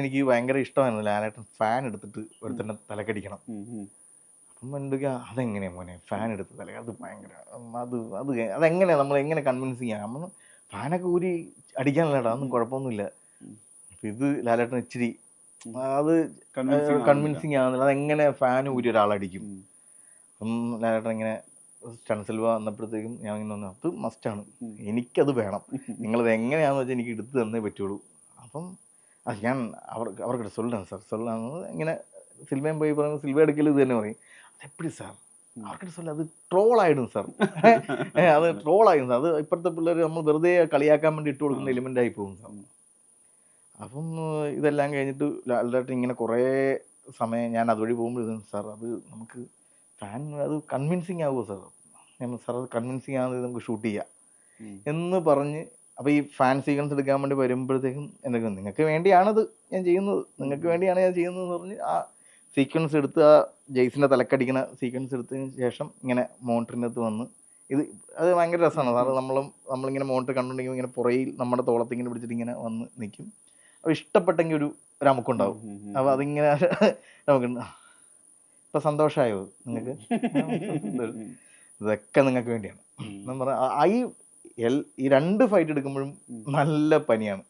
എനിക്ക് ഭയങ്കര ഇഷ്ടമായിരുന്നു ലാലേട്ടൻ ഫാൻ എടുത്തിട്ട് ഒരുത്തന്നെ തലക്കടിക്കണം. അപ്പം എന്തൊക്കെയാ അതെങ്ങനെയാ മോനെ ഫാൻ എടുത്ത് തല അത് ഭയങ്കര അതെങ്ങനെയാ നമ്മൾ എങ്ങനെ കൺവിൻസ് ചെയ്യാം നമ്മൾ ഫാനൊക്കെ ഊരി അടിക്കാനല്ലേടാ അതൊന്നും കുഴപ്പമൊന്നുമില്ല. അപ്പം ഇത് ലാലേട്ടൻ ഇച്ചിരി അത് കൺവിൻസിങ് ആവുന്നില്ല. അതെങ്ങനെ ഫാൻ ഊരി ഒരാളടിക്കും. അപ്പം ലാലേട്ടൻ ഇങ്ങനെ സ്റ്റൺസിൽവ വന്നപ്പോഴത്തേക്കും ഞാൻ ഇങ്ങനെ വന്നു അത് മസ്റ്റാണ്, എനിക്കത് വേണം, നിങ്ങളത് എങ്ങനെയാണെന്ന് വെച്ചാൽ എനിക്ക് എടുത്ത് തന്നേ പറ്റുള്ളൂ. അപ്പം ഞാൻ അവർക്ക് சொல்றேன் சார் சொல்லாமல் ഇങ്ങനെ സിൽവയും പോയി പറയുമ്പോൾ സിൽവ എടുക്കൽ ഇത് തന്നെ പറയും അതെപ്പടി സാർ അവർക്കിട്ട് சொல்ல അത് ട്രോളായിടും സാർ. അത് ട്രോളായിരുന്നു സാർ. അത് ഇപ്പോഴത്തെ പിള്ളേർ നമ്മൾ വെറുതെ കളിയാക്കാൻ വേണ്ടി ഇട്ട് കൊടുക്കുന്ന എലിമെൻ്റ് ആയി പോകും സാർ. അപ്പം ഇതെല്ലാം കഴിഞ്ഞിട്ട് ലാലേട്ടൻ ഇങ്ങനെ കുറേ സമയം ഞാൻ അതുവഴി പോകുമ്പോൾ സാർ അത് നമുക്ക് ഫാൻ അത് കൺവിൻസിങ് ആവുമോ സാർ, ഞാൻ സാർ അത് കൺവിൻസിങ് ആവുന്നത് നമുക്ക് ഷൂട്ട് ചെയ്യാം എന്ന് പറഞ്ഞ്. അപ്പോൾ ഈ ഫാൻ സീക്വൻസ് എടുക്കാൻ വേണ്ടി വരുമ്പോഴത്തേക്കും എന്തൊക്കെ നിങ്ങൾക്ക് വേണ്ടിയാണത് ഞാൻ ചെയ്യുന്നത്, നിങ്ങൾക്ക് വേണ്ടിയാണ് ഞാൻ ചെയ്യുന്നതെന്ന് പറഞ്ഞ് ആ സീക്വൻസ് എടുത്ത് ആ ജെയ്സിൻ്റെ തലക്കടിക്കുന്ന സീക്വൻസ് എടുത്തതിന് ശേഷം ഇങ്ങനെ മോണിറ്ററിൻ്റെ അകത്ത് വന്ന് ഇത് അത് ഭയങ്കര രസമാണ് സാറ്. നമ്മളിങ്ങനെ മോണിറ്റർ കണ്ടുകൊണ്ടെങ്കിൽ ഇങ്ങനെ പുറയിൽ നമ്മുടെ തോളത്ത് ഇങ്ങനെ പിടിച്ചിട്ട് ഇങ്ങനെ വന്ന് നിൽക്കും. അപ്പോൾ ഇഷ്ടപ്പെട്ടെങ്കിൽ ഒരു അമുക്കുണ്ടാവും. അപ്പോൾ അതിങ്ങനെ നമുക്ക് ഇപ്പം സന്തോഷമായോ നിങ്ങൾക്ക്, ഇതൊക്കെ നിങ്ങൾക്ക് വേണ്ടിയാണ് എന്ന് പറഞ്ഞാൽ ഈ 2 ഫൈറ്റ് എടുക്കുമ്പോഴും നല്ല പനിയാണ്.